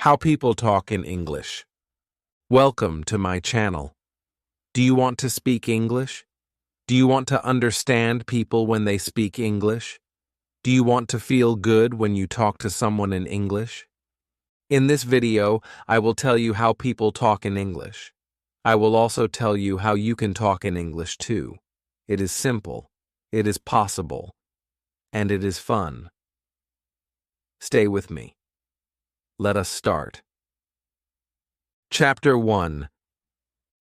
How people talk in English. Welcome to my channel. Do you want to speak English? Do you want to understand people when they speak English? Do you want to feel good when you talk to someone in English? In this video, I will tell you how people talk in English. I will also tell you how you can talk in English too. It is simple, it is possible, and it is fun. Stay with me. Let us start. Chapter 1.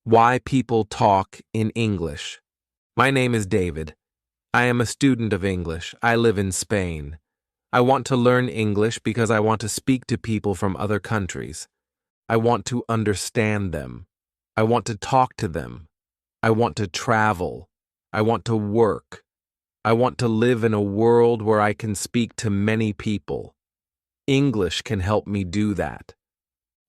Why People Talk in English. My name is David. I am a student of English. I live in Spain. I want to learn English because I want to speak to people from other countries. I want to understand them. I want to talk to them. I want to travel. I want to work. I want to live in a world where I can speak to many people. English can help me do that.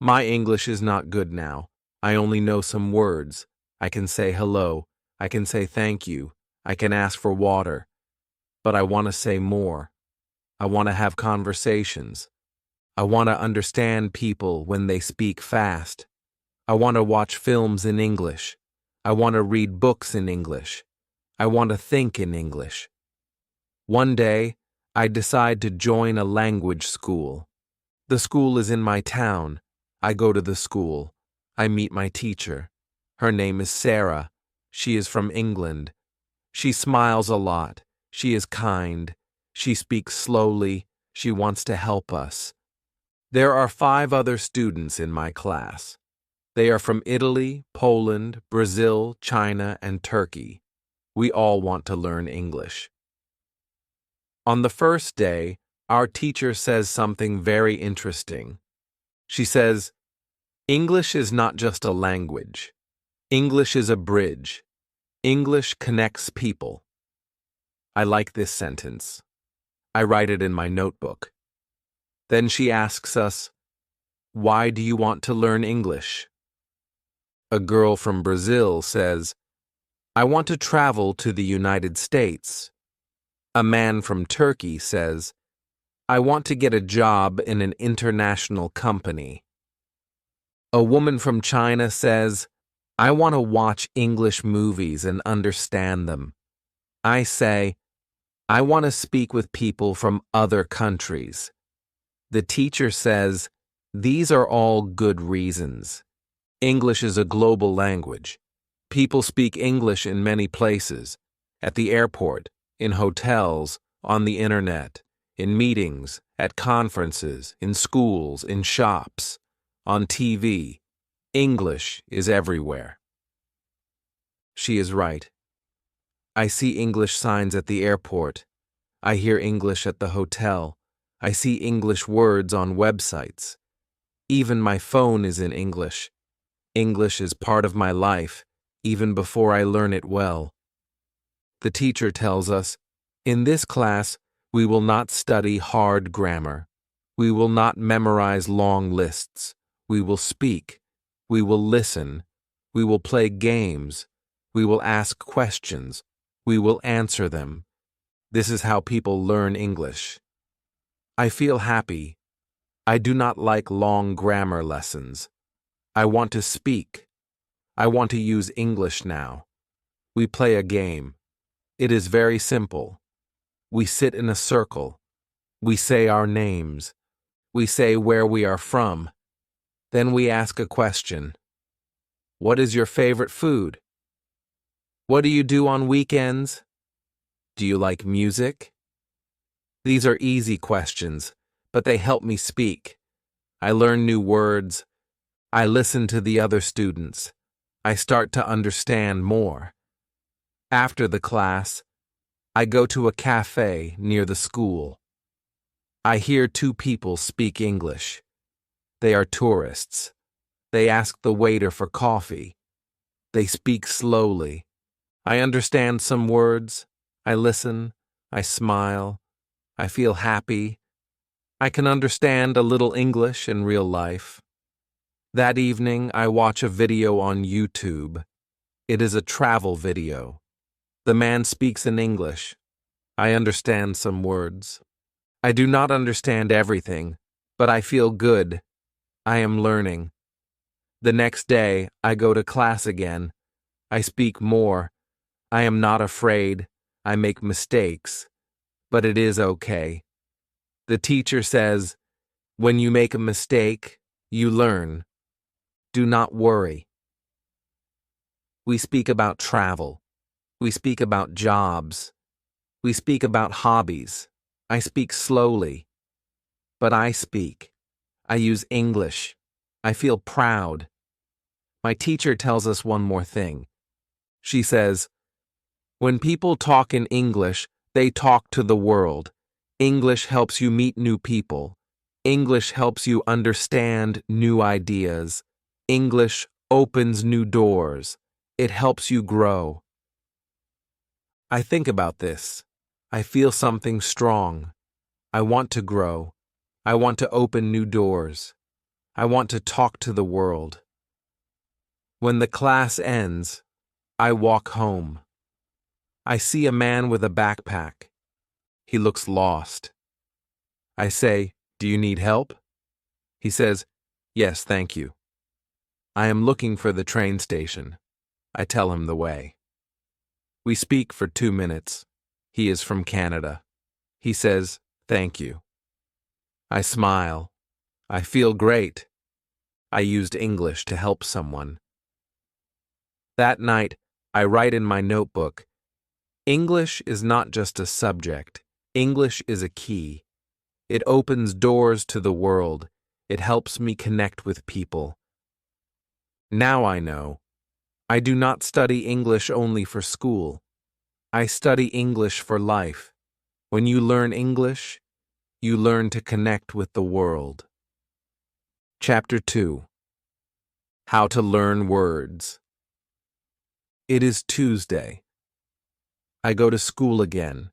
My English is not good now. I only know some words. I can say hello. I can say thank you. I can ask for water. But I want to say more. I want to have conversations. I want to understand people when they speak fast. I want to watch films in English. I want to read books in English. I want to think in English. One day, I decide to join a language school. The school is in my town. I go to the school. I meet my teacher. Her name is Sarah. She is from England. She smiles a lot. She is kind. She speaks slowly. She wants to help us. There are 5 other students in my class. They are from Italy, Poland, Brazil, China, and Turkey. We all want to learn English. On the first day, our teacher says something very interesting. She says, English is not just a language. English is a bridge. English connects people. I like this sentence. I write it in my notebook. Then she asks us, why do you want to learn English? A girl from Brazil says, I want to travel to the United States. A man from Turkey says, I want to get a job in an international company. A woman from China says, I want to watch English movies and understand them. I say, I want to speak with people from other countries. The teacher says, these are all good reasons. English is a global language. People speak English in many places, at the airport, in hotels, on the internet, in meetings, at conferences, in schools, in shops, on TV. English is everywhere. She is right. I see English signs at the airport. I hear English at the hotel. I see English words on websites. Even my phone is in English. English is part of my life, even before I learn it well. The teacher tells us, in this class, we will not study hard grammar. We will not memorize long lists. We will speak. We will listen. We will play games. We will ask questions. We will answer them. This is how people learn English. I feel happy. I do not like long grammar lessons. I want to speak. I want to use English now. We play a game. It is very simple. We sit in a circle. We say our names. We say where we are from. Then we ask a question. What is your favorite food? What do you do on weekends? Do you like music? These are easy questions, but they help me speak. I learn new words. I listen to the other students. I start to understand more. After the class, I go to a cafe near the school. I hear 2 people speak English. They are tourists. They ask the waiter for coffee. They speak slowly. I understand some words. I listen. I smile. I feel happy. I can understand a little English in real life. That evening, I watch a video on YouTube. It is a travel video. The man speaks in English. I understand some words. I do not understand everything, but I feel good. I am learning. The next day, I go to class again. I speak more. I am not afraid. I make mistakes. But it is okay. The teacher says, when you make a mistake, you learn. Do not worry. We speak about travel. We speak about jobs. We speak about hobbies. I speak slowly. But I speak. I use English. I feel proud. My teacher tells us one more thing. She says, when people talk in English, they talk to the world. English helps you meet new people. English helps you understand new ideas. English opens new doors. It helps you grow. I think about this. I feel something strong. I want to grow. I want to open new doors. I want to talk to the world. When the class ends, I walk home. I see a man with a backpack. He looks lost. I say, "Do you need help?" He says, "Yes, thank you." I am looking for the train station. I tell him the way. We speak for 2 minutes. He is from Canada. He says, "Thank you." I smile. I feel great. I used English to help someone. That night, I write in my notebook, English is not just a subject. English is a key. It opens doors to the world. It helps me connect with people. Now I know. I do not study English only for school. I study English for life. When you learn English, you learn to connect with the world. Chapter 2. How to Learn Words. It is Tuesday. I go to school again.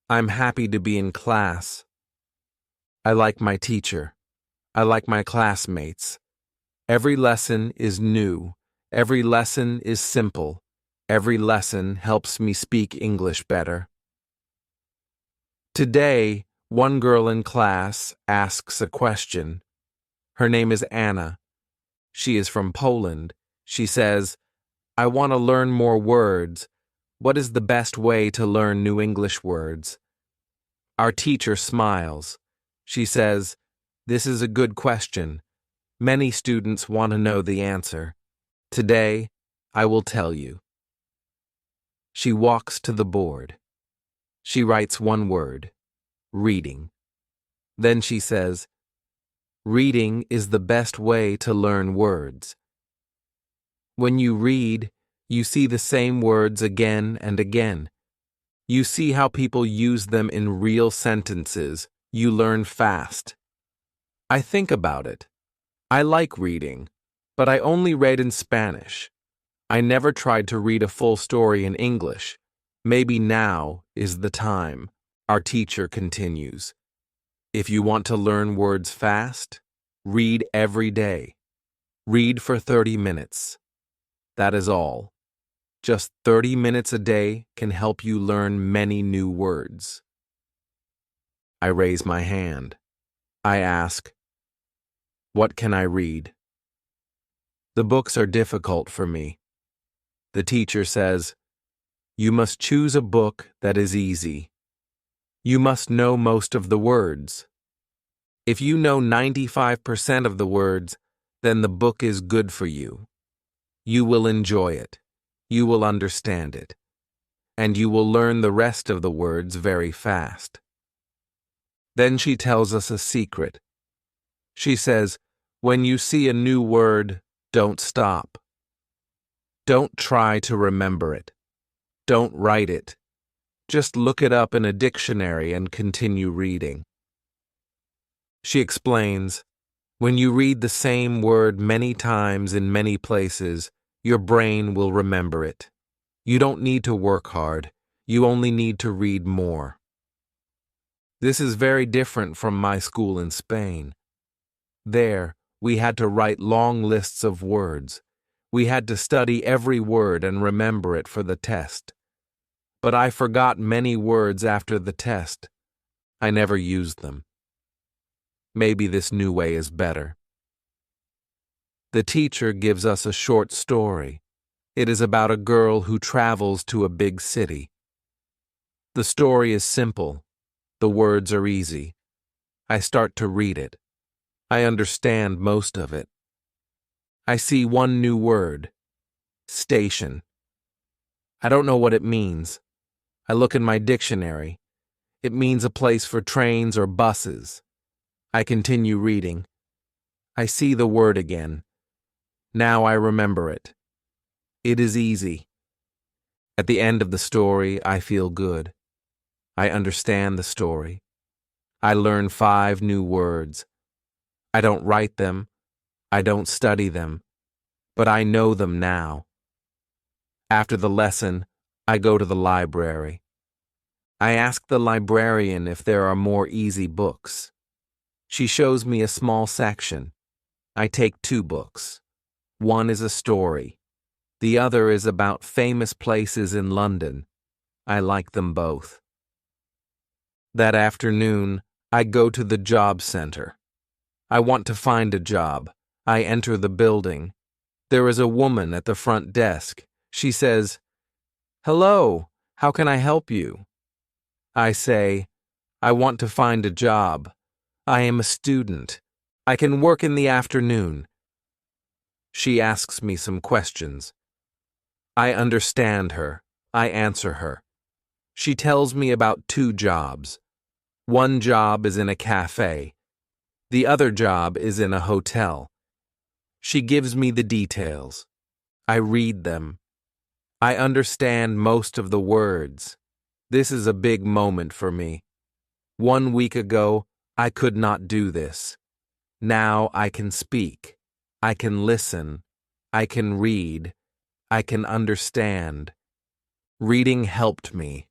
I'm happy to be in class. I like my teacher. I like my classmates. Every lesson is new. Every lesson is simple. Every lesson helps me speak English better. Today, one girl in class asks a question. Her name is Anna. She is from Poland. She says, I want to learn more words. What is the best way to learn new English words? Our teacher smiles. She says, this is a good question. Many students want to know the answer. Today, I will tell you. She walks to the board. She writes one word, reading. Then she says, reading is the best way to learn words. When you read, you see the same words again and again. You see how people use them in real sentences. You learn fast. I think about it. I like reading, but I only read in Spanish. I never tried to read a full story in English. Maybe now is the time. Our teacher continues. If you want to learn words fast, read every day. Read for 30 minutes. That is all. Just 30 minutes a day can help you learn many new words. I raise my hand. I ask, what can I read? The books are difficult for me. The teacher says, you must choose a book that is easy. You must know most of the words. If you know 95% of the words, then the book is good for you. You will enjoy it. You will understand it. And you will learn the rest of the words very fast. Then she tells us a secret. She says, when you see a new word, don't stop. Don't try to remember it. Don't write it. Just look it up in a dictionary and continue reading. She explains, when you read the same word many times in many places, your brain will remember it. You don't need to work hard. You only need to read more. This is very different from my school in Spain. There, we had to write long lists of words. We had to study every word and remember it for the test. But I forgot many words after the test. I never used them. Maybe this new way is better. The teacher gives us a short story. It is about a girl who travels to a big city. The story is simple. The words are easy. I start to read it. I understand most of it. I see one new word. Station. I don't know what it means. I look in my dictionary. It means a place for trains or buses. I continue reading. I see the word again. Now I remember it. It is easy. At the end of the story, I feel good. I understand the story. I learn 5 new words. I don't write them. I don't study them. But I know them now. After the lesson, I go to the library. I ask the librarian if there are more easy books. She shows me a small section. I take 2 books. One is a story. The other is about famous places in London. I like them both. That afternoon, I go to the job center. I want to find a job. I enter the building. There is a woman at the front desk. She says, "Hello, how can I help you?" I say, "I want to find a job. I am a student. I can work in the afternoon." She asks me some questions. I understand her. I answer her. She tells me about 2 jobs. One job is in a cafe. The other job is in a hotel. She gives me the details. I read them. I understand most of the words. This is a big moment for me. 1 week ago, I could not do this. Now I can speak. I can listen. I can read. I can understand. Reading helped me.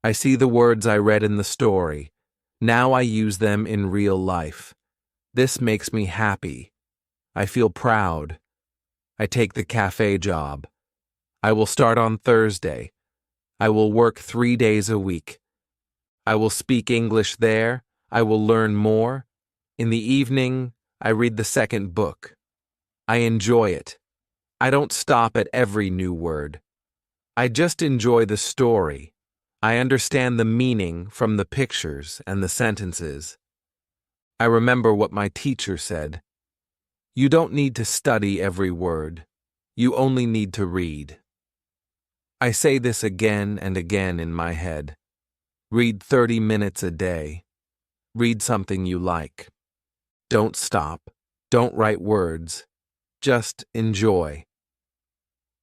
I see the words I read in the story. Now I use them in real life. This makes me happy. I feel proud. I take the cafe job. I will start on Thursday. I will work 3 days a week. I will speak English there. I will learn more. In the evening, I read the second book. I enjoy it. I don't stop at every new word. I just enjoy the story. I understand the meaning from the pictures and the sentences. I remember what my teacher said. You don't need to study every word. You only need to read. I say this again and again in my head. Read 30 minutes a day. Read something you like. Don't stop. Don't write words. Just enjoy.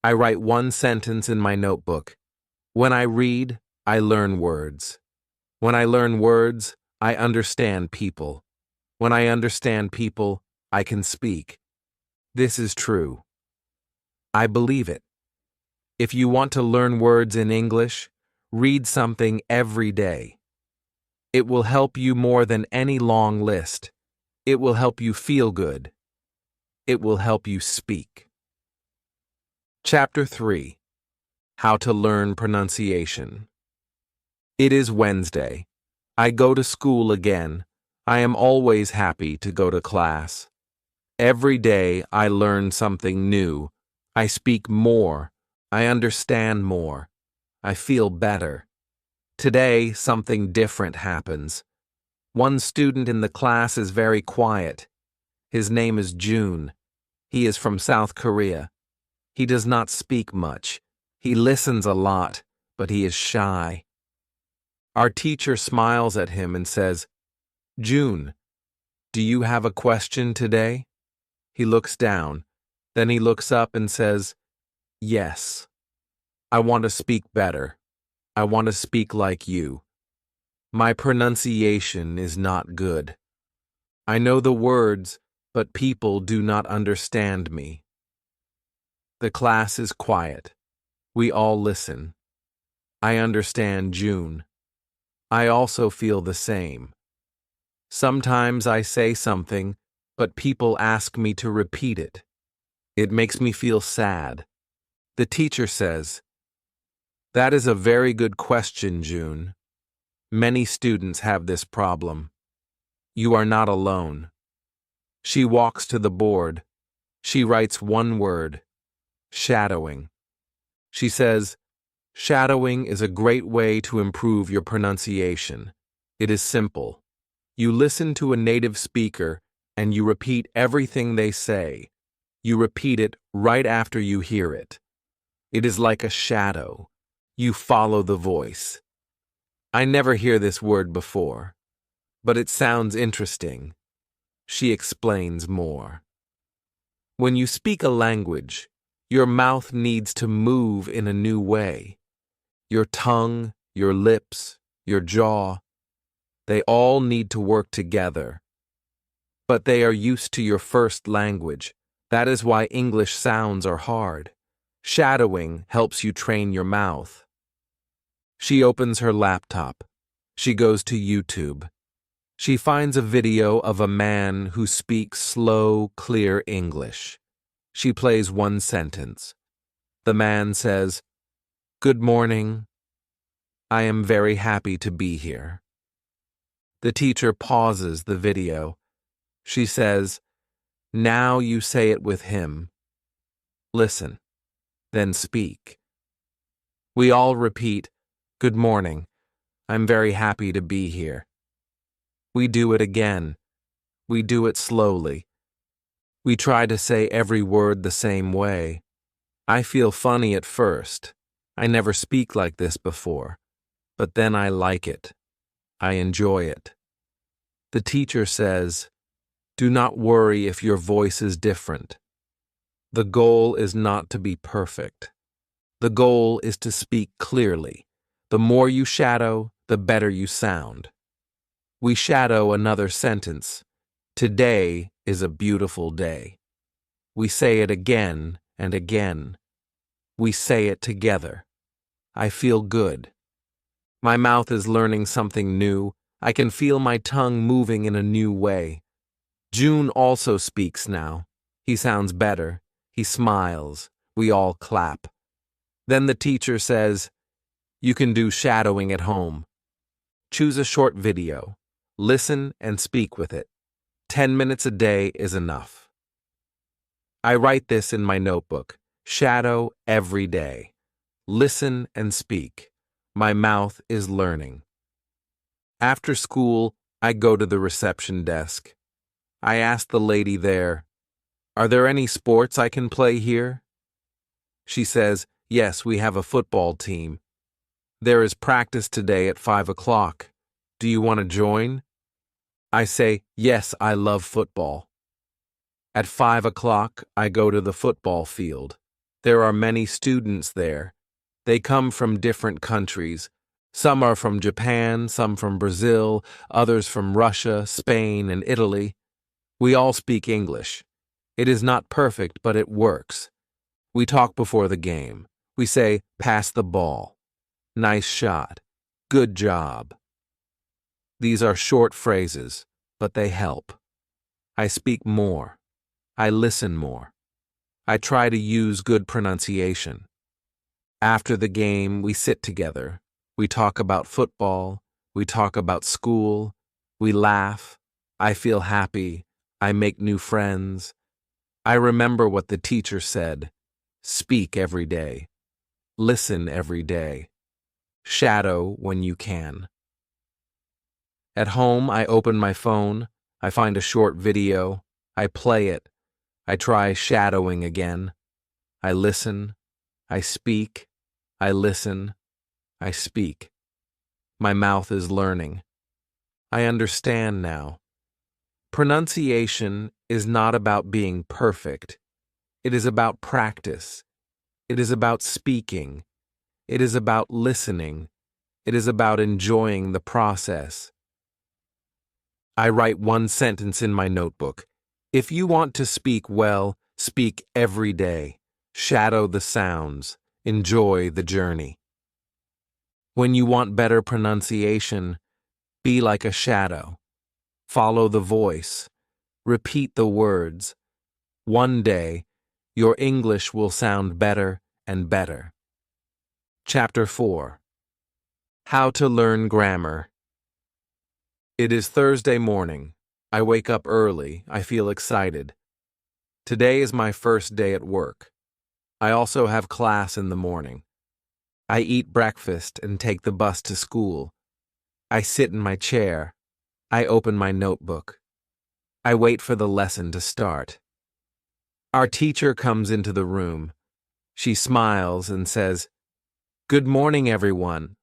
I write 1 sentence in my notebook. When I read, I learn words. When I learn words, I understand people. When I understand people, I can speak. This is true. I believe it. If you want to learn words in English, read something every day. It will help you more than any long list. It will help you feel good. It will help you speak. Chapter 3. How to learn pronunciation. It is Wednesday. I go to school again. I am always happy to go to class. Every day I learn something new. I speak more. I understand more. I feel better. Today, something different happens. One student in the class is very quiet. His name is June. He is from South Korea. He does not speak much. He listens a lot, but he is shy. Our teacher smiles at him and says, "June, do you have a question today?" He looks down. Then he looks up and says, "Yes. I want to speak better. I want to speak like you. My pronunciation is not good. I know the words, but people do not understand me." The class is quiet. We all listen. I understand June. I also feel the same. Sometimes I say something, but people ask me to repeat it. It makes me feel sad. The teacher says, "That is a very good question, June. Many students have this problem. You are not alone." She walks to the board. She writes one word: shadowing. She says, shadowing is a great way to improve your pronunciation. It is simple. You listen to a native speaker and you repeat everything they say. You repeat it right after you hear it. It is like a shadow. You follow the voice. I never hear this word before, but it sounds interesting. She explains more. When you speak a language, your mouth needs to move in a new way. Your tongue, your lips, your jaw, they all need to work together. But they are used to your first language. That is why English sounds are hard. Shadowing helps you train your mouth. She opens her laptop. She goes to YouTube. She finds a video of a man who speaks slow, clear English. She plays one sentence. The man says, "Good morning. I am very happy to be here." The teacher pauses the video. She says, "Now you say it with him. Listen, then speak." We all repeat, "Good morning. I'm very happy to be here." We do it again. We do it slowly. We try to say every word the same way. I feel funny at first. I never speak like this before. But then I like it. I enjoy it. The teacher says, "Do not worry if your voice is different. The goal is not to be perfect. The goal is to speak clearly. The more you shadow, the better you sound." We shadow another sentence. "Today is a beautiful day." We say it again and again. We say it together. I feel good. My mouth is learning something new. I can feel my tongue moving in a new way. June also speaks now. He sounds better. He smiles. We all clap. Then the teacher says, "You can do shadowing at home. Choose a short video. Listen and speak with it. 10 minutes a day is enough." I write this in my notebook. Shadow every day. Listen and speak. My mouth is learning. After school, I go to the reception desk. I ask the lady there, "Are there any sports I can play here?" She says, "Yes, we have a football team. There is practice today at 5 o'clock. Do you want to join?" I say, "Yes, I love football." At 5 o'clock, I go to the football field. There are many students there. They come from different countries. Some are from Japan, some from Brazil, others from Russia, Spain, and Italy. We all speak English. It is not perfect, but it works. We talk before the game. We say, "Pass the ball." "Nice shot." "Good job." These are short phrases, but they help. I speak more. I listen more. I try to use good pronunciation. After the game, we sit together. We talk about football. We talk about school. We laugh. I feel happy. I make new friends. I remember what the teacher said. Speak every day. Listen every day. Shadow when you can. At home, I open my phone, I find a short video, I play it, I try shadowing again. I listen, I speak, I listen, I speak. My mouth is learning. I understand now. Pronunciation is not about being perfect. It is about practice. It is about speaking. It is about listening. It is about enjoying the process. I write one sentence in my notebook. If you want to speak well, speak every day. Shadow the sounds. Enjoy the journey. When you want better pronunciation, be like a shadow. Follow the voice. Repeat the words. One day, your English will sound better and better. Chapter 4. How to Learn Grammar. It is Thursday morning. I wake up early. I feel excited. Today is my first day at work. I also have class in the morning. I eat breakfast and take the bus to school. I sit in my chair. I open my notebook. I wait for the lesson to start. Our teacher comes into the room. She smiles and says, "Good morning, everyone."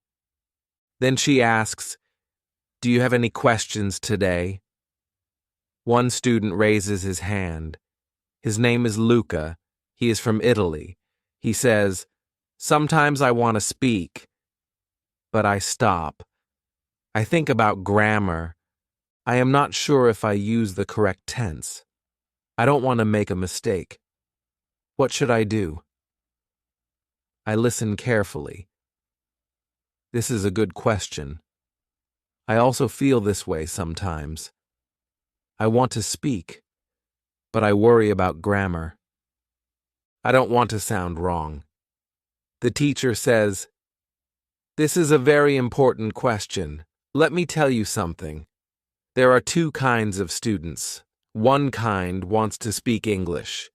Then she asks, "Do you have any questions today?" One student raises his hand. His name is Luca. He is from Italy. He says, "Sometimes I want to speak, but I stop. I think about grammar. I am not sure if I use the correct tense. I don't want to make a mistake. What should I do?" I listen carefully. This is a good question. I also feel this way sometimes. I want to speak, but I worry about grammar. I don't want to sound wrong. The teacher says, "This is a very important question. Let me tell you something. There are two kinds of students. One kind wants to speak English.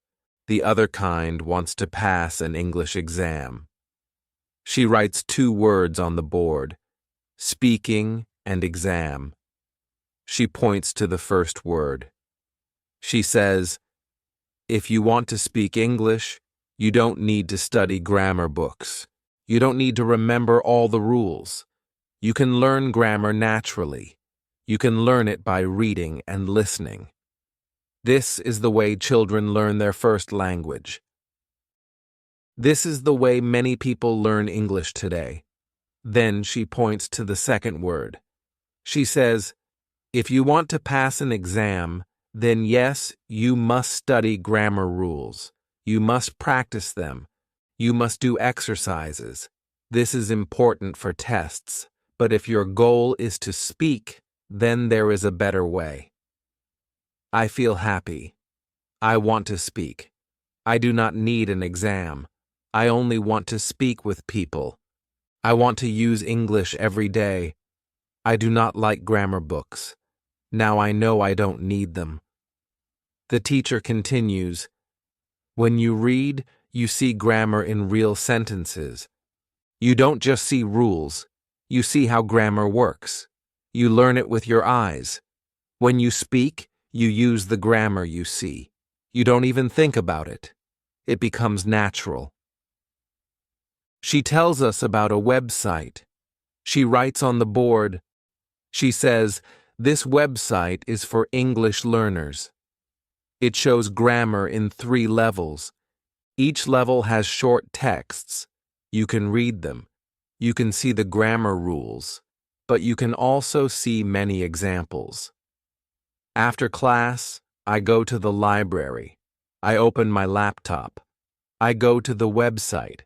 The other kind wants to pass an English exam." She writes two words on the board, speaking and exam. She points to the first word. She says, "If you want to speak English, you don't need to study grammar books. You don't need to remember all the rules. You can learn grammar naturally. You can learn it by reading and listening. This is the way children learn their first language. This is the way many people learn English today." Then she points to the second word. She says, "If you want to pass an exam, then yes, you must study grammar rules. You must practice them. You must do exercises. This is important for tests. But if your goal is to speak, then there is a better way." I feel happy. I want to speak. I do not need an exam. I only want to speak with people. I want to use English every day. I do not like grammar books. Now I know I don't need them. The teacher continues, "When you read, you see grammar in real sentences. You don't just see rules. You see how grammar works. You learn it with your eyes. When you speak, you use the grammar you see. You don't even think about it. It becomes natural." She tells us about a website. She writes on the board. She says, "This website is for English learners." It shows grammar in 3 levels. Each level has short texts. You can read them. You can see the grammar rules, but you can also see many examples. After class, I go to the library. I open my laptop. I go to the website.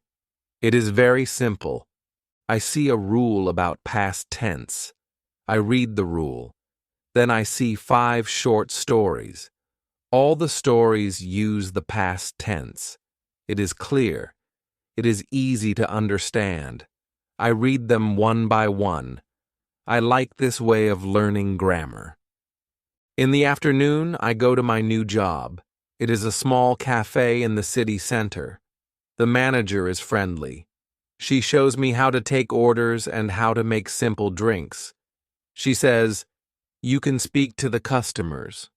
It is very simple. I see a rule about past tense. I read the rule. Then I see 5 short stories. All the stories use the past tense. It is clear. It is easy to understand. I read them one by one. I like this way of learning grammar. In the afternoon, I go to my new job. It is a small cafe in the city center. The manager is friendly. She shows me how to take orders and how to make simple drinks. She says, "You can speak to the customers."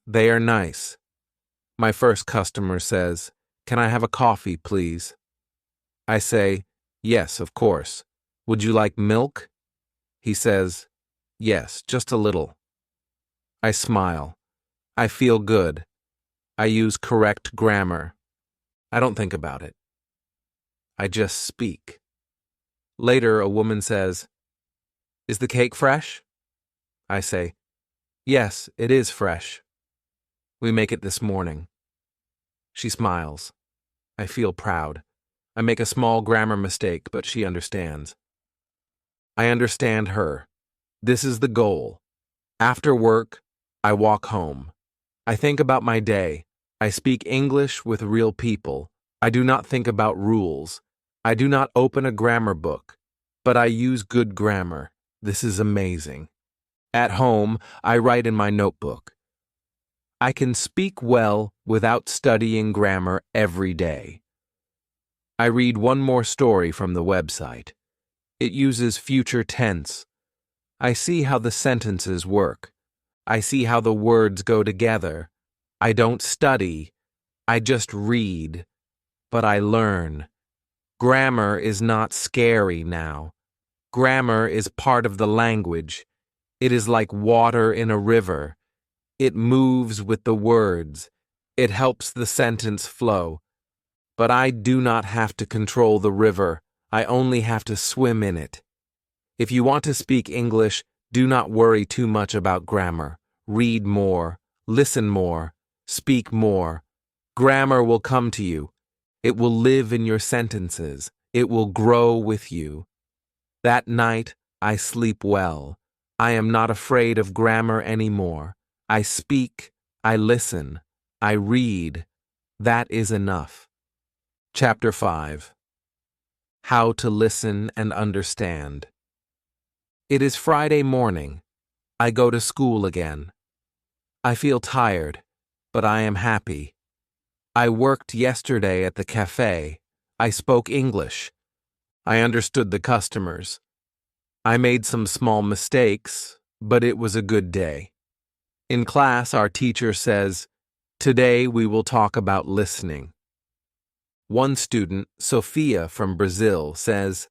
They are nice. My first customer says, "Can I have a coffee, please?" I say, "Yes, of course. Would you like milk?" He says, "Yes, just a little." I smile. I feel good. I use correct grammar. I don't think about it. I just speak. Later, a woman says, "Is the cake fresh?" I say, "Yes, it is fresh. We make it this morning." She smiles. I feel proud. I make a small grammar mistake, but she understands. I understand her. This is the goal. After work, I walk home. I think about my day. I speak English with real people. I do not think about rules. I do not open a grammar book, but I use good grammar. This is amazing. At home, I write in my notebook. I can speak well without studying grammar every day. I read one more story from the website. It uses future tense. I see how the sentences work. I see how the words go together. I don't study. I just read. But I learn. Grammar is not scary now. Grammar is part of the language. It is like water in a river. It moves with the words. It helps the sentence flow. But I do not have to control the river. I only have to swim in it. If you want to speak English, do not worry too much about grammar. Read more. Listen more. Speak more. Grammar will come to you. It will live in your sentences. It will grow with you. That night, I sleep well. I am not afraid of grammar anymore. I speak. I listen. I read. That is enough. Chapter 5. How to Listen and Understand. It is Friday morning. I go to school again. I feel tired, but I am happy. I worked yesterday at the cafe. I spoke English. I understood the customers. I made some small mistakes, but it was a good day. In class, our teacher says, "Today we will talk about listening." One student, Sophia from Brazil, says,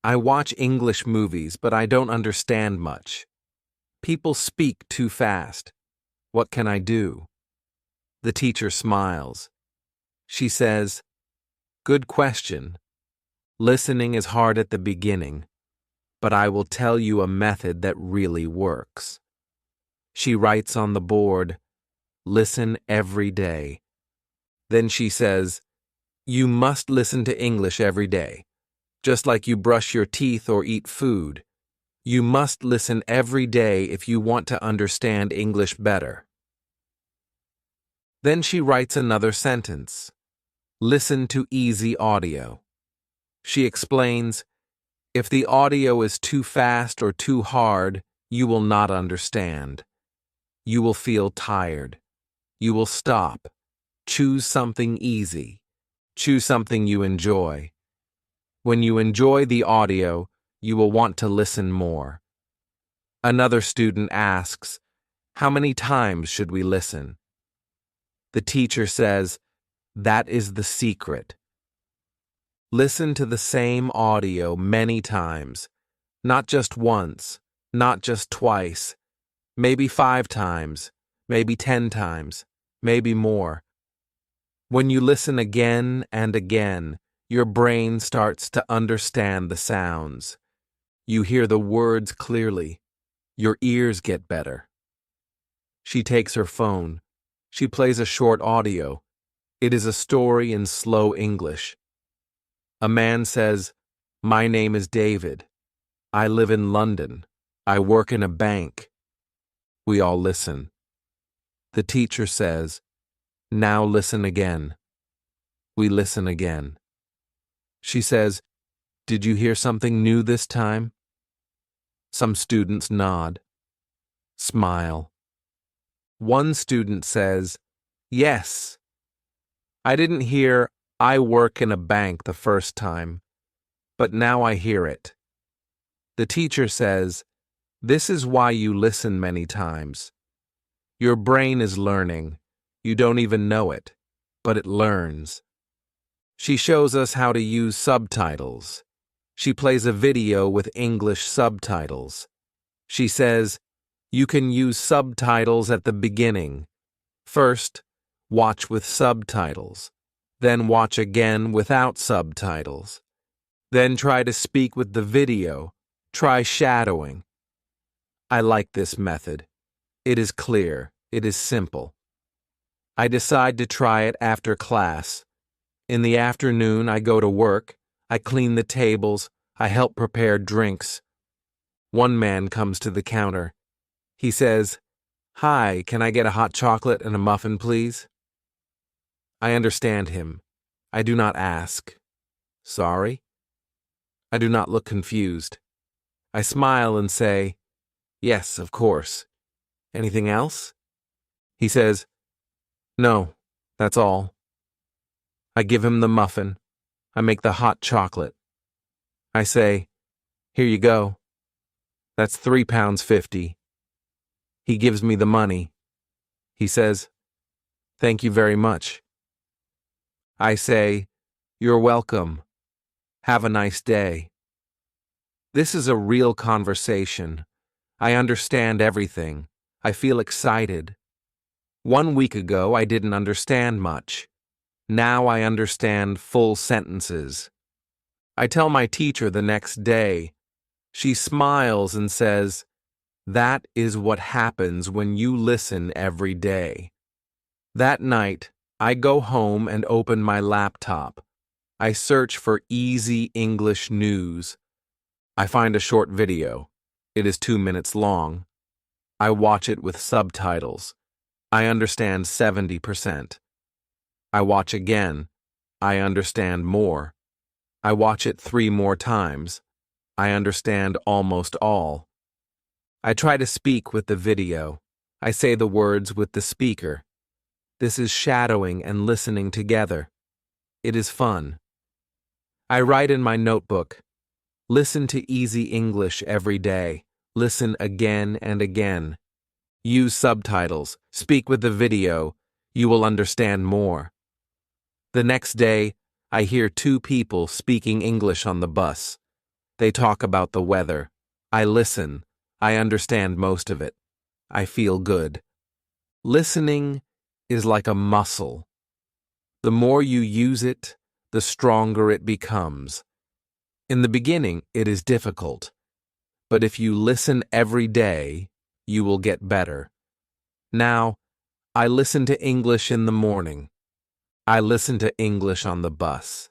"I watch English movies, but I don't understand much. People speak too fast. What can I do?" The teacher smiles. She says, "Good question. Listening is hard at the beginning, but I will tell you a method that really works." She writes on the board, "Listen every day." Then she says, "You must listen to English every day, just like you brush your teeth or eat food. You must listen every day if you want to understand English better." Then she writes another sentence. Listen to easy audio. She explains, if the audio is too fast or too hard, you will not understand. You will feel tired. You will stop. Choose something easy. Choose something you enjoy. When you enjoy the audio, you will want to listen more. Another student asks, "How many times should we listen?" The teacher says, "That is the secret. Listen to the same audio many times, not just once, not just twice, maybe 5 times, maybe 10 times, maybe more. When you listen again and again, your brain starts to understand the sounds. You hear the words clearly. Your ears get better." She takes her phone. She plays a short audio. It is a story in slow English. A man says, "My name is David. I live in London. I work in a bank." We all listen. The teacher says, "Now listen again." We listen again. She says, "Did you hear something new this time?" Some students nod, smile. One student says, "Yes. I didn't hear 'I work in a bank' the first time, but now I hear it." The teacher says, "This is why you listen many times. Your brain is learning. You don't even know it, but it learns." She shows us how to use subtitles. She plays a video with English subtitles. She says, "You can use subtitles at the beginning. First, watch with subtitles. Then watch again without subtitles. Then try to speak with the video. Try shadowing." I like this method. It is clear. It is simple. I decide to try it after class. In the afternoon, I go to work. I clean the tables. I help prepare drinks. One man comes to the counter. He says, "Hi, can I get a hot chocolate and a muffin, please?" I understand him. I do not ask. "Sorry?" I do not look confused. I smile and say, "Yes, of course. Anything else?" He says, No, that's all. I give him the muffin. I make the hot chocolate. I say, "Here you go. That's £3.50. He gives me the money. He says, "Thank you very much." I say, "You're welcome. Have a nice day." This is a real conversation. I understand everything. I feel excited. 1 week ago, I didn't understand much. Now I understand full sentences. I tell my teacher the next day. She smiles and says, "That is what happens when you listen every day." That night, I go home and open my laptop. I search for easy English news. I find a short video. It is 2 minutes long. I watch it with subtitles. I understand 70%. I watch again. I understand more. I watch it 3 more times. I understand almost all. I try to speak with the video. I say the words with the speaker. This is shadowing and listening together. It is fun. I write in my notebook, "Listen to easy English every day. Listen again and again. Use subtitles. Speak with the video. You will understand more." The next day, I hear 2 people speaking English on the bus. They talk about the weather. I listen. I understand most of it. I feel good. Listening is like a muscle. The more you use it, the stronger it becomes. In the beginning, it is difficult. But if you listen every day, you will get better. Now, I listen to English in the morning. I listen to English on the bus.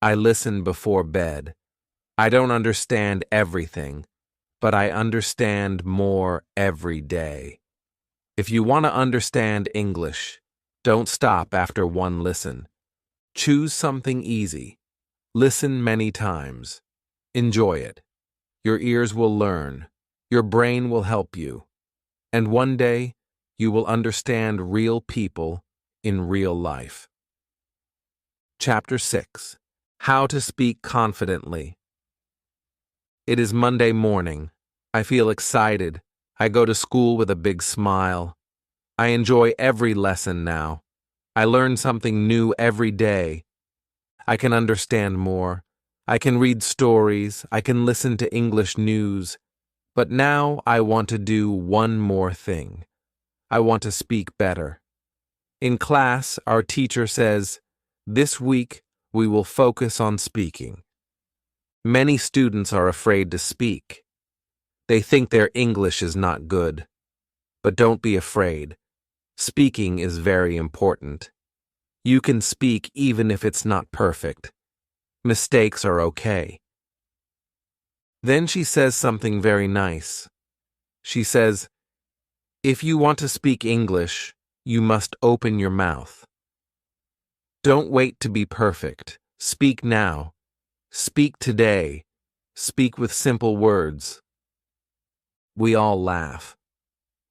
I listen before bed. I don't understand everything, but I understand more every day. If you want to understand English, don't stop after one listen. Choose something easy. Listen many times. Enjoy it. Your ears will learn. Your brain will help you. And one day, you will understand real people in real life. Chapter 6. How to Speak Confidently. It is Monday morning. I feel excited. I go to school with a big smile. I enjoy every lesson now. I learn something new every day. I can understand more. I can read stories. I can listen to English news. But now I want to do one more thing. I want to speak better. In class, our teacher says, "This week, we will focus on speaking." Many students are afraid to speak. They think their English is not good. But don't be afraid. Speaking is very important. You can speak even if it's not perfect. Mistakes are okay. Then she says something very nice. She says, "If you want to speak English, you must open your mouth." Don't wait to be perfect. Speak now. Speak today. Speak with simple words. We all laugh.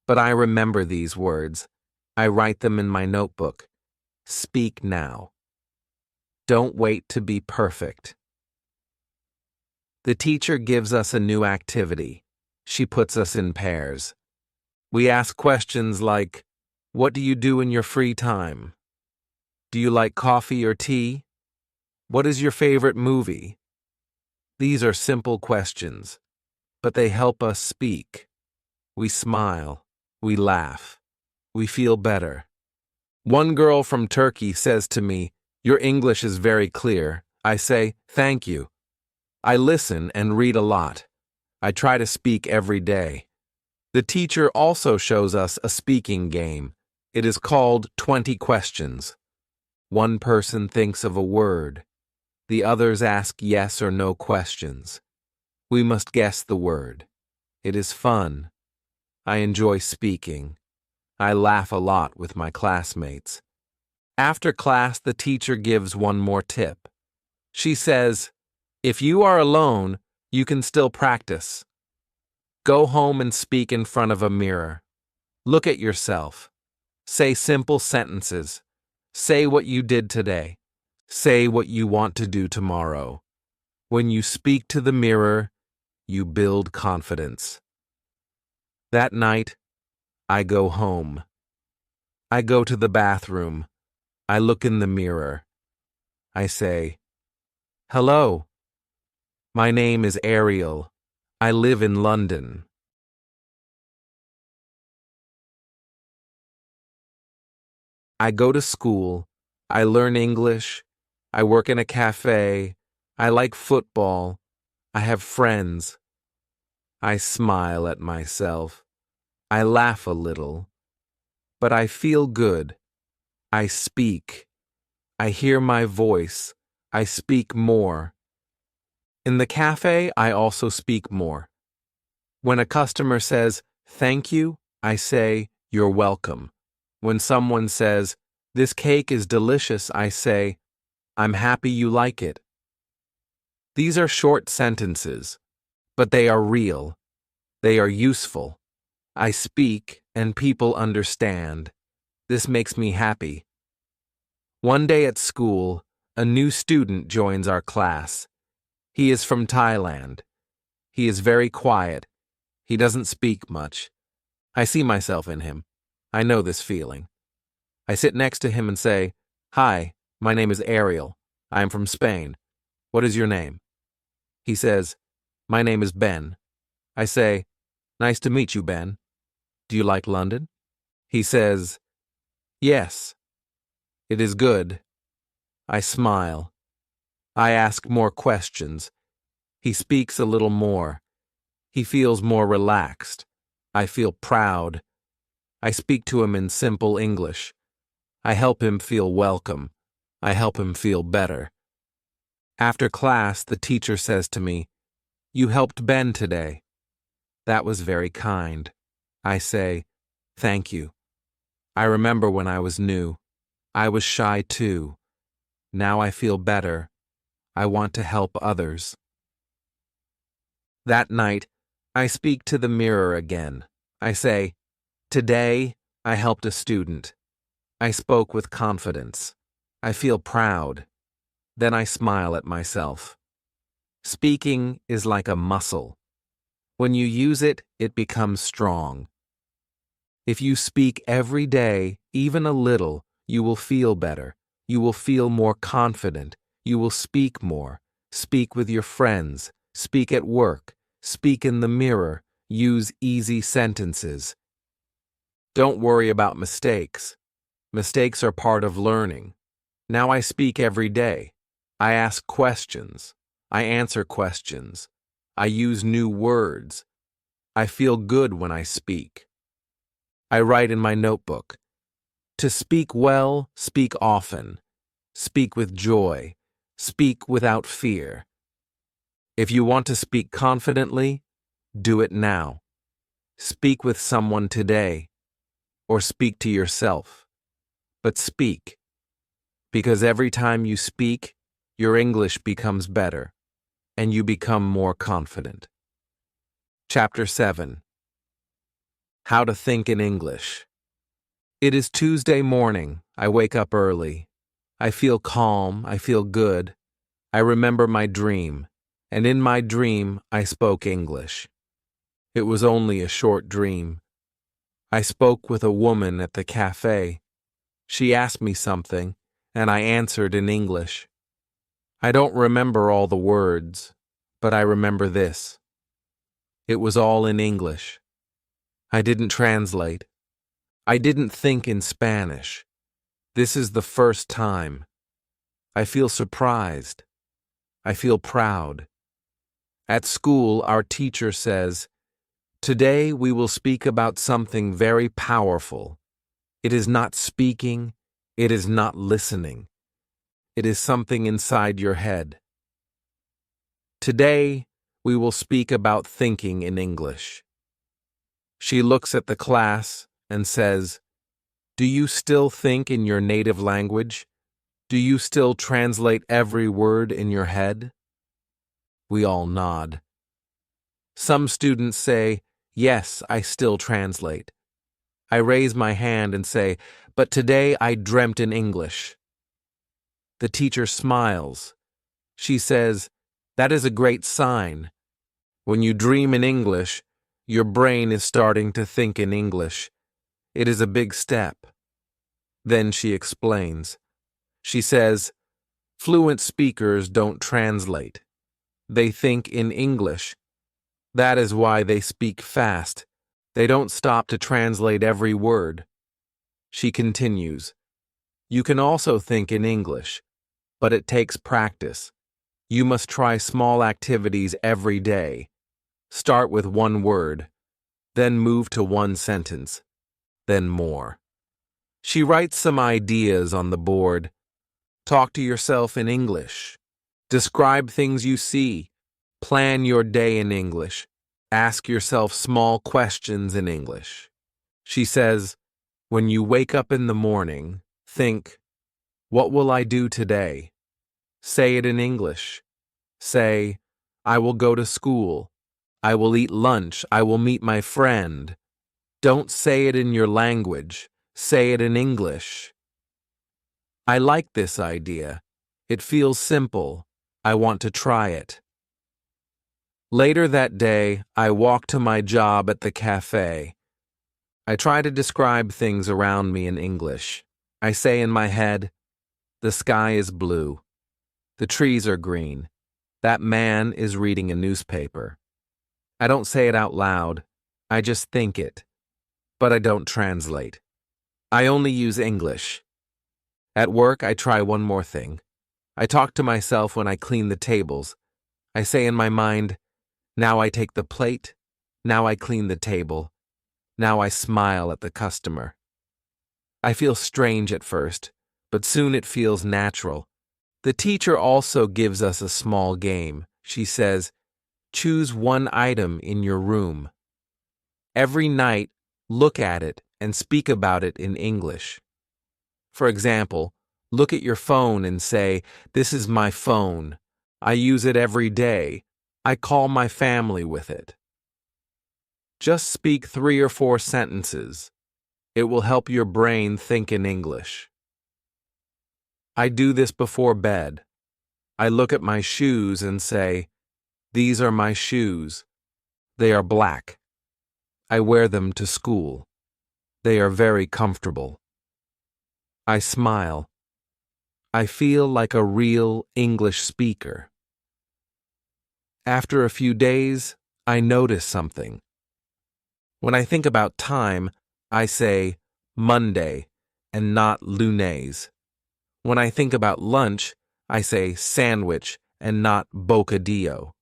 But I remember these words. I write them in my notebook. Speak now. Don't wait to be perfect. The teacher gives us a new activity. She puts us in pairs. We ask questions like, "What do you do in your free time? Do you like coffee or tea? What is your favorite movie?" These are simple questions, but they help us speak. We smile. We laugh. We feel better. One girl from Turkey says to me, "Your English is very clear." I say, "Thank you." I listen and read a lot. I try to speak every day. The teacher also shows us a speaking game. It is called 20 questions. One person thinks of a word. The others ask yes or no questions. We must guess the word. It is fun. I enjoy speaking. I laugh a lot with my classmates. After class, the teacher gives one more tip. She says, "If you are alone, you can still practice. Go home and speak in front of a mirror. Look at yourself. Say simple sentences. Say what you did today. Say what you want to do tomorrow. When you speak to the mirror, you build confidence. That night, I go home. I go to the bathroom. I look in the mirror. I say, "Hello. My name is Ariel. I live in London." I go to school. I learn English. I work in a cafe. I like football. I have friends. I smile at myself. I laugh a little. But I feel good. I speak. I hear my voice. I speak more. In the cafe, I also speak more. When a customer says, "Thank you," I say, "You're welcome." When someone says, "This cake is delicious," I say, "I'm happy you like it." These are short sentences, but they are real. They are useful. I speak, and people understand. This makes me happy. One day at school, a new student joins our class. He is from Thailand. He is very quiet. He doesn't speak much. I see myself in him. I know this feeling. I sit next to him and say, "Hi, my name is Ariel. I am from Spain. What is your name?" He says, "My name is Ben." I say, "Nice to meet you, Ben. Do you like London?" He says, "Yes, it is good." I smile. I ask more questions. He speaks a little more. He feels more relaxed. I feel proud. I speak to him in simple English. I help him feel welcome. I help him feel better. After class, the teacher says to me, "You helped Ben today." That was very kind. I say, "Thank you." I remember when I was new. I was shy too. Now I feel better. I want to help others. That night, I speak to the mirror again. I say, "Today, I helped a student. I spoke with confidence. I feel proud." Then I smile at myself. Speaking is like a muscle. When you use it, it becomes strong. If you speak every day, even a little, you will feel better. You will feel more confident. You will speak more. Speak with your friends. Speak at work. Speak in the mirror. Use easy sentences. Don't worry about mistakes. Mistakes are part of learning. Now I speak every day. I ask questions. I answer questions. I use new words. I feel good when I speak. I write in my notebook. To speak well, speak often. Speak with joy. Speak without fear. If you want to speak confidently, do it now. Speak with someone today, or speak to yourself. But speak, because every time you speak, your English becomes better, and you become more confident. Chapter 7. How to Think in English. It is Tuesday morning. I wake up early. I feel calm. I feel good. I remember my dream, and in my dream, I spoke English. It was only a short dream. I spoke with a woman at the cafe. She asked me something, and I answered in English. I don't remember all the words, but I remember this. It was all in English. I didn't translate. I didn't think in Spanish. This is the first time. I feel surprised. I feel proud. At school, our teacher says, "Today we will speak about something very powerful. It is not speaking. It is not listening. It is something inside your head. Today, we will speak about thinking in English." She looks at the class and says, "Do you still think in your native language? Do you still translate every word in your head?" We all nod. Some students say, "Yes, I still translate." I raise my hand and say, "But today I dreamt in English." The teacher smiles. She says, "That is a great sign. When you dream in English, your brain is starting to think in English. It is a big step." Then she explains. She says, "Fluent speakers don't translate. They think in English. That is why they speak fast. They don't stop to translate every word." She continues, "You can also think in English, but it takes practice. You must try small activities every day. Start with one word, then move to one sentence, then more." She writes some ideas on the board. Talk to yourself in English. Describe things you see. Plan your day in English. Ask yourself small questions in English. She says, when you wake up in the morning, think, "What will I do today?" Say it in English. Say, "I will go to school. I will eat lunch. I will meet my friend." Don't say it in your language. Say it in English. I like this idea. It feels simple. I want to try it. Later that day, I walk to my job at the cafe. I try to describe things around me in English. I say in my head, "The sky is blue. The trees are green. That man is reading a newspaper." I don't say it out loud. I just think it. But I don't translate. I only use English. At work, I try one more thing. I talk to myself when I clean the tables. I say in my mind, "Now I take the plate. Now I clean the table. Now I smile at the customer." I feel strange at first, but soon it feels natural. The teacher also gives us a small game. She says, "Choose one item in your room. Every night, look at it and speak about it in English." For example, look at your phone and say, "This is my phone. I use it every day. I call my family with it." Just speak 3 or 4 sentences. It will help your brain think in English. I do this before bed. I look at my shoes and say, "These are my shoes. They are black. I wear them to school. They are very comfortable." I smile. I feel like a real English speaker. After a few days, I notice something. When I think about time, I say Monday and not lunes. When I think about lunch, I say sandwich and not bocadillo.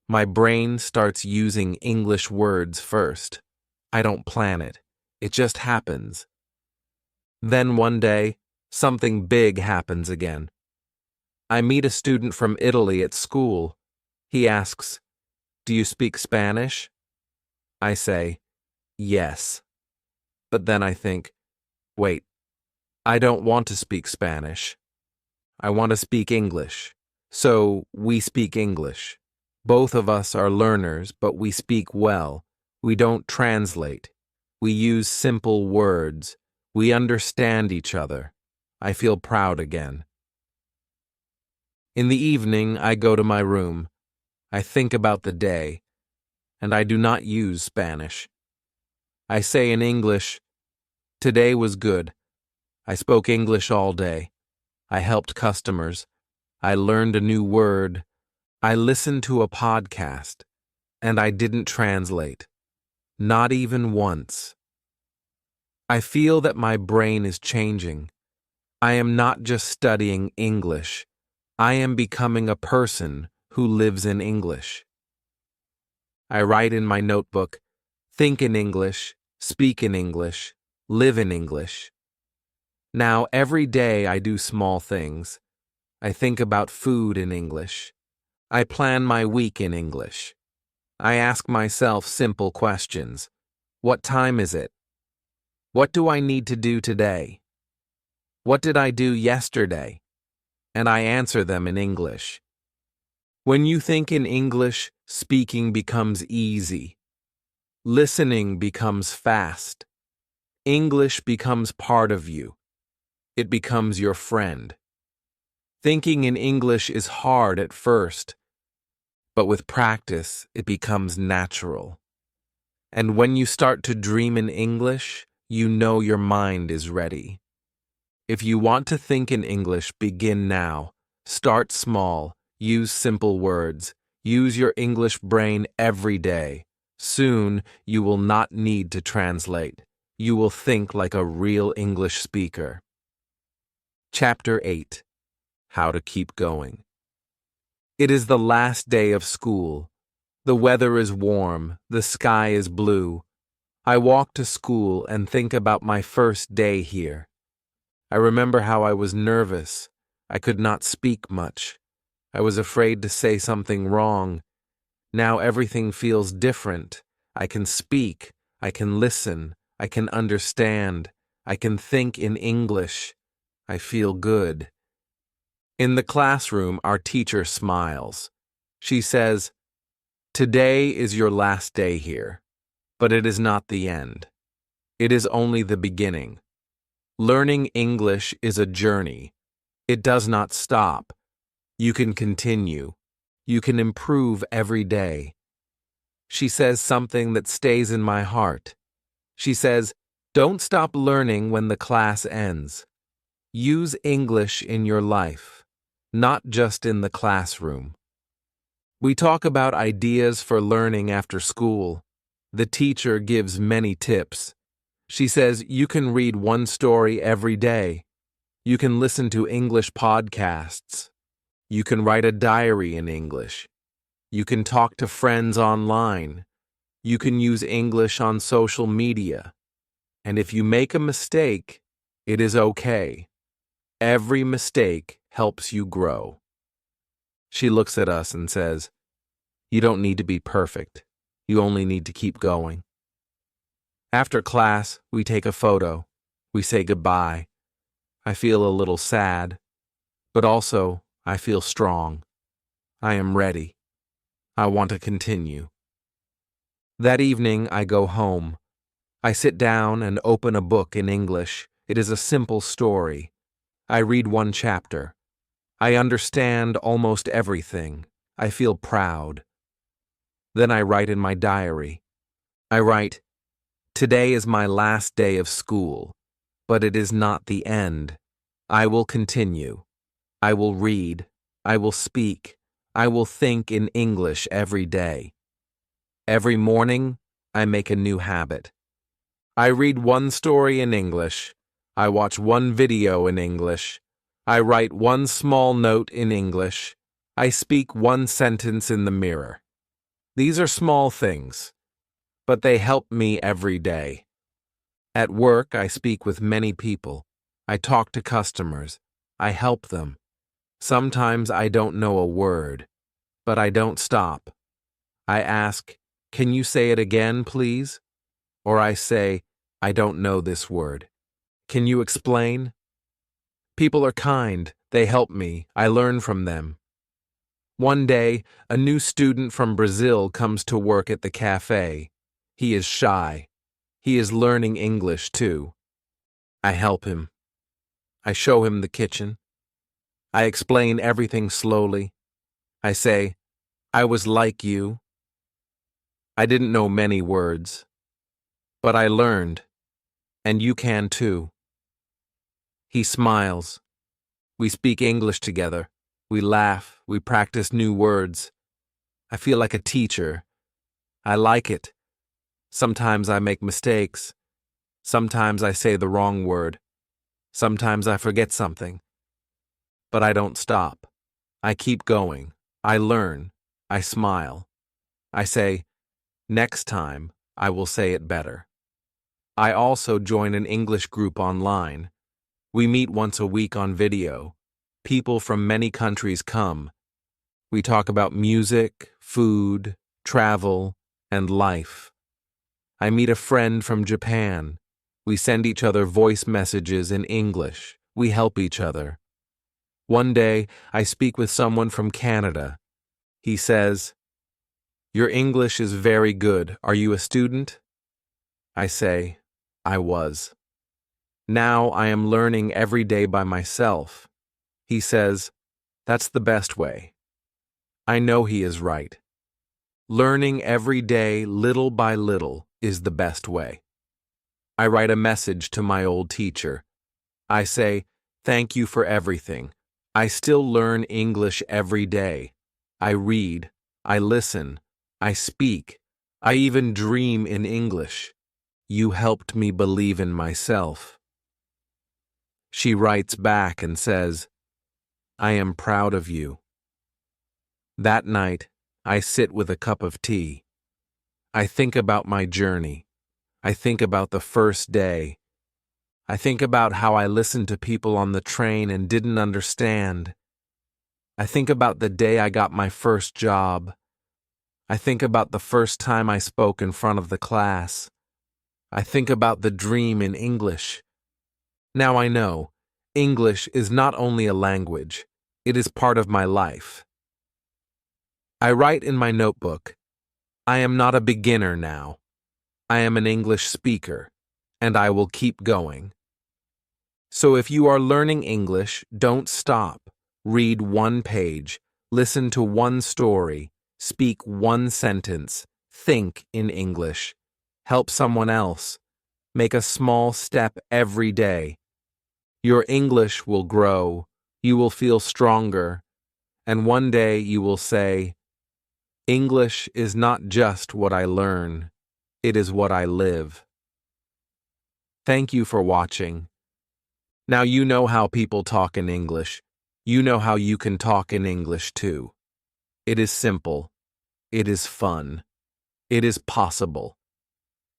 My brain starts using English words first. I don't plan it. It just happens. Then one day, something big happens again. I meet a student from Italy at school. He asks, "Do you speak Spanish?" I say, "Yes." But then I think, wait, I don't want to speak Spanish. I want to speak English. So we speak English. Both of us are learners, but we speak well. We don't translate. We use simple words. We understand each other. I feel proud again. In the evening, I go to my room. I think about the day, and I do not use Spanish. I say in English, "Today was good. I spoke English all day. I helped customers. I learned a new word. I listened to a podcast, and I didn't translate. Not even once." I feel that my brain is changing. I am not just studying English. I am becoming a person who lives in English. I write in my notebook, think in English, speak in English, live in English. Now, every day I do small things. I think about food in English. I plan my week in English. I ask myself simple questions. What time is it? What do I need to do today? What did I do yesterday? And I answer them in English. When you think in English, speaking becomes easy. Listening becomes fast. English becomes part of you. It becomes your friend. Thinking in English is hard at first, but with practice, it becomes natural. And when you start to dream in English, you know your mind is ready. If you want to think in English, begin now. Start small. Use simple words. Use your English brain every day. Soon, you will not need to translate. You will think like a real English speaker. Chapter 8. How to Keep Going. It is the last day of school. The weather is warm. The sky is blue. I walk to school and think about my first day here. I remember how I was nervous. I could not speak much. I was afraid to say something wrong. Now everything feels different. I can speak. I can listen. I can understand. I can think in English. I feel good. In the classroom, our teacher smiles. She says, "Today is your last day here, but it is not the end. It is only the beginning. Learning English is a journey. It does not stop. You can continue. You can improve every day." She says something that stays in my heart. She says, "Don't stop learning when the class ends. Use English in your life, not just in the classroom." We talk about ideas for learning after school. The teacher gives many tips. She says you can read one story every day. You can listen to English podcasts. You can write a diary in English. You can talk to friends online. You can use English on social media. And if you make a mistake, it is okay. Every mistake helps you grow. She looks at us and says, "You don't need to be perfect. You only need to keep going." After class, we take a photo. We say goodbye. I feel a little sad, but also I feel strong. I am ready. I want to continue. That evening, I go home. I sit down and open a book in English. It is a simple story. I read one chapter. I understand almost everything. I feel proud. Then I write in my diary. I write, "Today is my last day of school, but it is not the end. I will continue. I will read. I will speak. I will think in English every day. Every morning, I make a new habit. I read one story in English. I watch one video in English. I write one small note in English. I speak one sentence in the mirror." These are small things, but they help me every day. At work, I speak with many people. I talk to customers. I help them. Sometimes I don't know a word, but I don't stop. I ask, "Can you say it again, please?" Or I say, "I don't know this word. Can you explain?" People are kind. They help me. I learn from them. One day, a new student from Brazil comes to work at the cafe. He is shy. He is learning English too. I help him. I show him the kitchen. I explain everything slowly. I say, "I was like you. I didn't know many words, but I learned, and you can too." He smiles. We speak English together. We laugh. We practice new words. I feel like a teacher. I like it. Sometimes I make mistakes. Sometimes I say the wrong word. Sometimes I forget something. But I don't stop. I keep going. I learn. I smile. I say, "Next time, I will say it better." I also join an English group online. We meet once a week on video. People from many countries come. We talk about music, food, travel, and life. I meet a friend from Japan. We send each other voice messages in English. We help each other. One day, I speak with someone from Canada. He says, "Your English is very good. Are you a student?" I say, I was. Now I am learning every day by myself. He says, that's the best way. I know he is right. Learning every day, little by little, is the best way. I write a message to my old teacher. I say, thank you for everything. I still learn English every day. I read, I listen, I speak, I even dream in English. You helped me believe in myself. She writes back and says, I am proud of you. That night, I sit with a cup of tea. I think about my journey. I think about the first day. I think about how I listened to people on the train and didn't understand. I think about the day I got my first job. I think about the first time I spoke in front of the class. I think about the dream in English. Now I know, English is not only a language, it is part of my life. I write in my notebook, I am not a beginner now. I am an English speaker, and I will keep going. So if you are learning English, don't stop. Read one page, listen to one story, speak one sentence, think in English, help someone else, make a small step every day. Your English will grow, you will feel stronger, and one day you will say, English is not just what I learn, it is what I live. Thank you for watching. Now you know how people talk in English. You know how you can talk in English too. It is simple. It is fun. It is possible.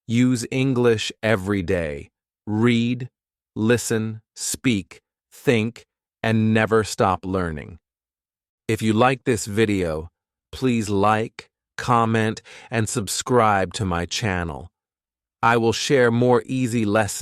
Use English every day. Read, listen, speak, think, and never stop learning. If you like this video, please like, comment, and subscribe to my channel. I will share more easy lessons